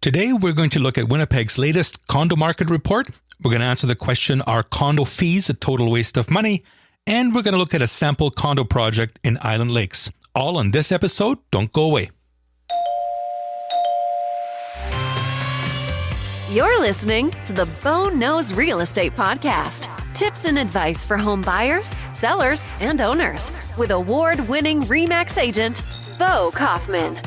Today, we're going to look at Winnipeg's latest condo market report. We're going to answer the question, are condo fees a total waste of money? And we're going to look at a sample condo project in Island Lakes. All on this episode. Don't go away. You're listening to the Bo Knows Real Estate Podcast. Tips and advice for home buyers, sellers, and owners. With award-winning RE/MAX agent, Bo Kaufman.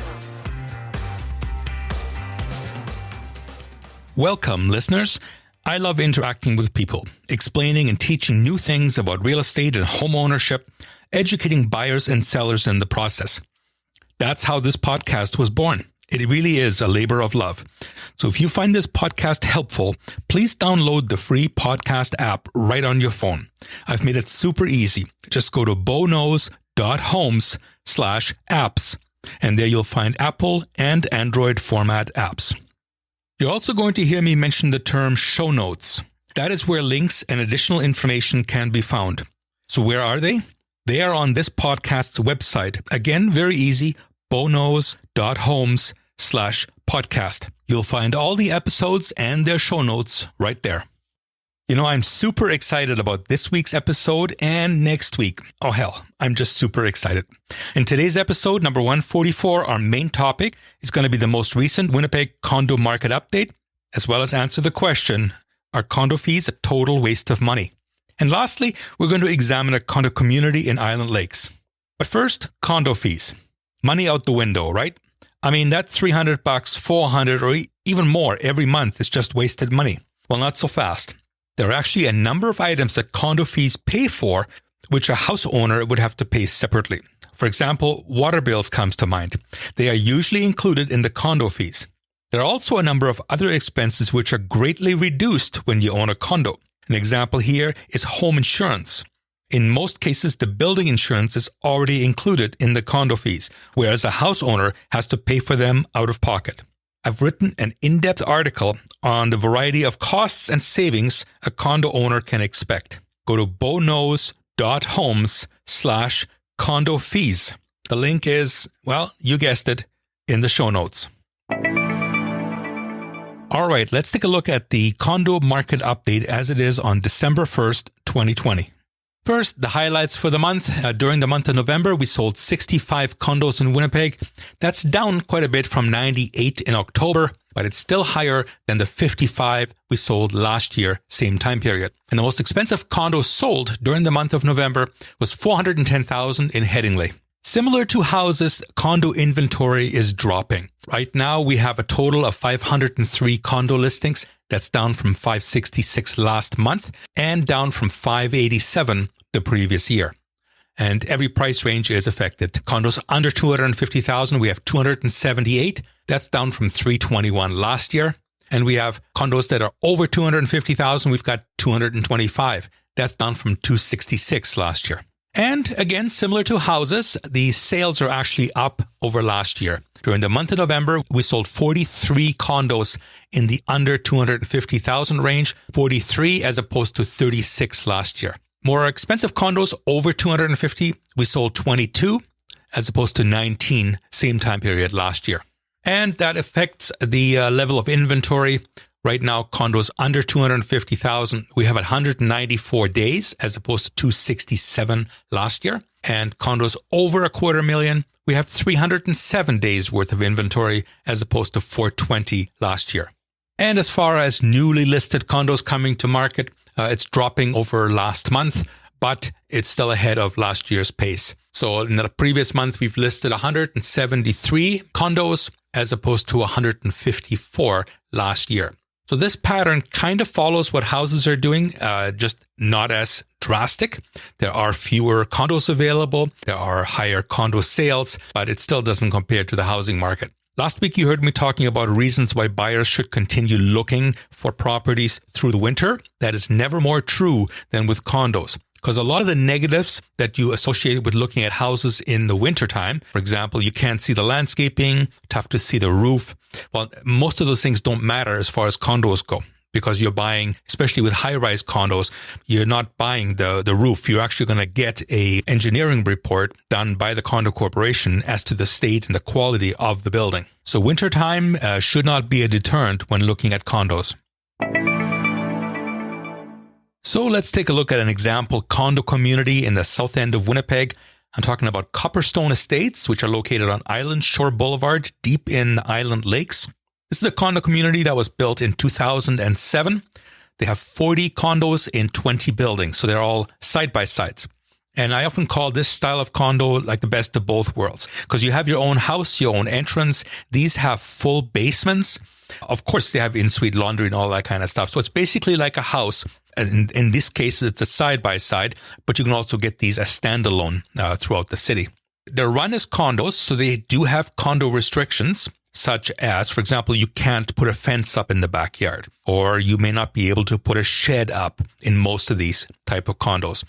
Welcome, listeners. I love interacting with people, explaining and teaching new things about real estate and home ownership, educating buyers and sellers in the process. That's how this podcast was born. It really is a labor of love. So if you find this podcast helpful, please download the free podcast app right on your phone. I've made it super easy. Just go to boknows.homes/apps, and there you'll find Apple and Android format apps. You're also going to hear me mention the term show notes. That is where links and additional information can be found. So where are they? They are on this podcast's website. Again, very easy, boknows.homes/podcast. You'll find all the episodes and their show notes right there. You know, I'm super excited about this week's episode and next week. Oh hell, I'm just super excited. In today's episode, number 144, our main topic is going to be the most recent Winnipeg condo market update, as well as answer the question, are condo fees a total waste of money? And lastly, we're going to examine a condo community in Island Lakes. But first, condo fees. Money out the window, right? I mean, that $300, $400, or even more every month is just wasted money. Well, not so fast. There are actually a number of items that condo fees pay for, which a house owner would have to pay separately. For example, water bills comes to mind. They are usually included in the condo fees. There are also a number of other expenses which are greatly reduced when you own a condo. An example here is home insurance. In most cases, the building insurance is already included in the condo fees, whereas a house owner has to pay for them out of pocket. I've written an in-depth article on the variety of costs and savings a condo owner can expect. Go to boknows.homes/condo fees. The link is, well, you guessed it, in the show notes. All right, let's take a look at the condo market update as it is on December 1st, 2020. First, the highlights for the month. During the month of November, we sold 65 condos in Winnipeg. That's down quite a bit from 98 in October, but it's still higher than the 55 we sold last year, same time period. And the most expensive condo sold during the month of November was $410,000 in Headingley. Similar to houses, condo inventory is dropping. Right now, we have a total of 503 condo listings. That's down from 566 last month and down from 587 the previous year. And every price range is affected. Condos under $250,000, we have 278. That's down from 321 last year. And we have condos that are over $250,000, we've got 225. That's down from 266 last year. And again, similar to houses, the sales are actually up over last year. During the month of November, we sold 43 condos in the under $250,000 range, 43 as opposed to 36 last year. More expensive condos over $250,000, we sold 22 as opposed to 19 same time period last year. And that affects the level of inventory. Right now, condos under $250,000, we have 194 days as opposed to 267 last year. And condos over $250,000, we have 307 days worth of inventory as opposed to 420 last year. And as far as newly listed condos coming to market, it's dropping over last month, but it's still ahead of last year's pace. So in the previous month, we've listed 173 condos as opposed to 154 last year. So this pattern kind of follows what houses are doing, just not as drastic. There are fewer condos available. There are higher condo sales, but it still doesn't compare to the housing market. Last week, you heard me talking about reasons why buyers should continue looking for properties through the winter. That is never more true than with condos. Because a lot of the negatives that you associate with looking at houses in the wintertime, for example, you can't see the landscaping, tough to see the roof. Well, most of those things don't matter as far as condos go. because you're buying, especially with high-rise condos, you're not buying the roof. You're actually going to get a engineering report done by the condo corporation as to the state and the quality of the building. So wintertime should not be a deterrent when looking at condos. So let's take a look at an example condo community in the south end of Winnipeg. I'm talking about Copperstone Estates, which are located on Island Shore Boulevard, deep in Island Lakes. This is a condo community that was built in 2007. They have 40 condos in 20 buildings, so they're all side-by-sides. And I often call this style of condo like the best of both worlds, because you have your own house, your own entrance. These have full basements. Of course, they have in-suite laundry and all that kind of stuff. So it's basically like a house. And in this case, it's a side-by-side, but you can also get these as standalone throughout the city. They're run as condos, so they do have condo restrictions, such as, for example, you can't put a fence up in the backyard, or you may not be able to put a shed up in most of these type of condos.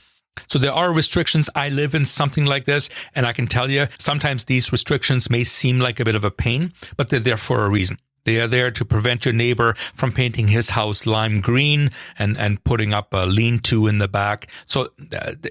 So there are restrictions. I live in something like this, and I can tell you, sometimes these restrictions may seem like a bit of a pain, but they're there for a reason. They are there to prevent your neighbor from painting his house lime green and putting up a lean-to in the back. So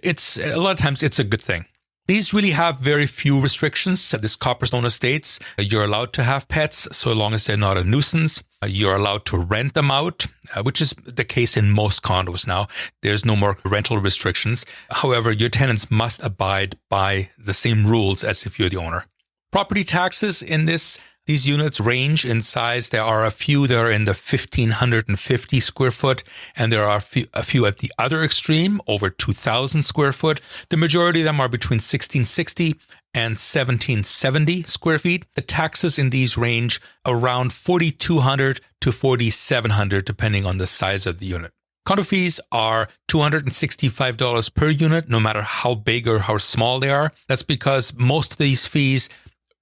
it's a lot of times it's a good thing. These really have very few restrictions. At this Copperstone Estates, you're allowed to have pets so long as they're not a nuisance. You're allowed to rent them out, which is the case in most condos now. There's no more rental restrictions. However, your tenants must abide by the same rules as if you're the owner. Property taxes in these units range in size. There are a few that are in the 1,550 square foot, and there are a few at the other extreme, over 2,000 square foot. The majority of them are between 1,660 and 1,770 square feet. The taxes in these range around 4,200 to 4,700, depending on the size of the unit. Condo fees are $265 per unit, no matter how big or how small they are. That's because most of these fees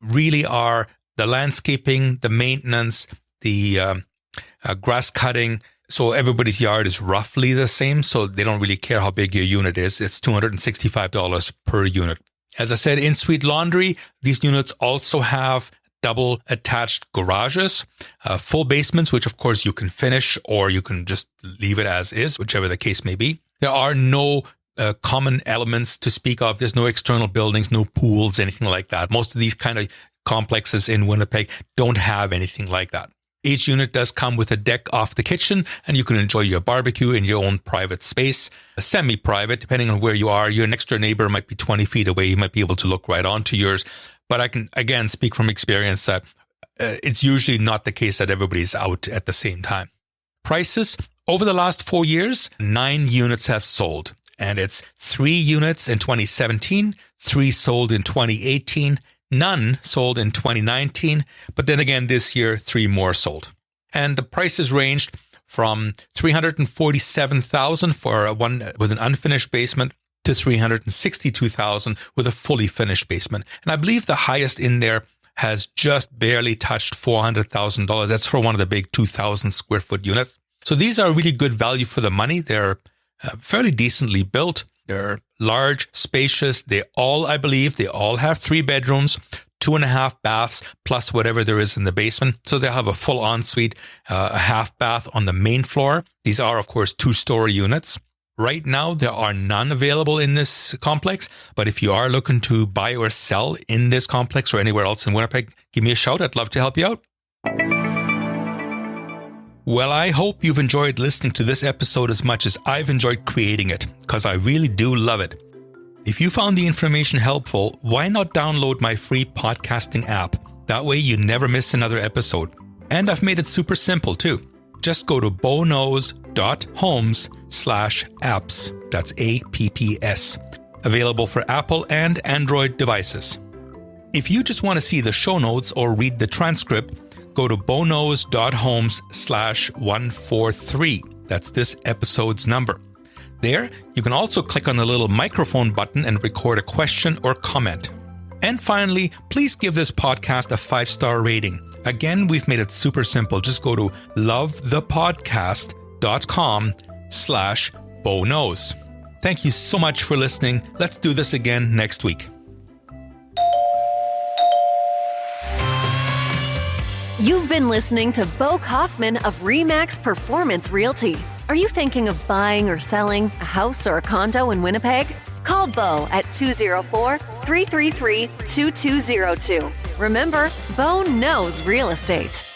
really are the landscaping, the maintenance, the grass cutting. So everybody's yard is roughly the same. So they don't really care how big your unit is. It's $265 per unit. As I said, in-suite laundry, these units also have double attached garages, full basements, which of course you can finish or you can just leave it as is, whichever the case may be. There are no common elements to speak of. There's no external buildings, no pools, anything like that. Most of these kind of complexes in Winnipeg don't have anything like that. Each unit does come with a deck off the kitchen, and you can enjoy your barbecue in your own private space, semi-private, depending on where you are. Your next door neighbor might be 20 feet away. You might be able to look right onto yours. But I can, again, speak from experience that it's usually not the case that everybody's out at the same time. Prices, over the last 4 years, 9 units have sold. And it's 3 units in 2017, 3 sold in 2018, none sold in 2019, but then again this year, 3 more sold. And the prices ranged from $347,000 for one with an unfinished basement to $362,000 with a fully finished basement. And I believe the highest in there has just barely touched $400,000. That's for one of the big 2,000 square foot units. So these are really good value for the money. They're fairly decently built. They're large, spacious. I believe they all have 3 bedrooms, 2.5 baths, plus whatever there is in the basement. So they'll have a full ensuite, a half bath on the main floor. These are, of course, 2-story units. Right now, there are none available in this complex. But if you are looking to buy or sell in this complex or anywhere else in Winnipeg, give me a shout. I'd love to help you out. Well, I hope you've enjoyed listening to this episode as much as I've enjoyed creating it, because I really do love it. If you found the information helpful, why not download my free podcasting app? That way you never miss another episode. And I've made it super simple too. Just go to boknows.homes/apps. That's APPS. Available for Apple and Android devices. If you just want to see the show notes or read the transcript, go to boknows.homes/143. That's this episode's number. There, you can also click on the little microphone button and record a question or comment. And finally, please give this podcast a 5-star rating. Again, we've made it super simple. Just go to lovethepodcast.com/boknows. Thank you so much for listening. Let's do this again next week. You've been listening to Bo Kaufman of RE/MAX Performance Realty. Are you thinking of buying or selling a house or a condo in Winnipeg? Call Bo at 204-333-2202. Remember, Bo knows real estate.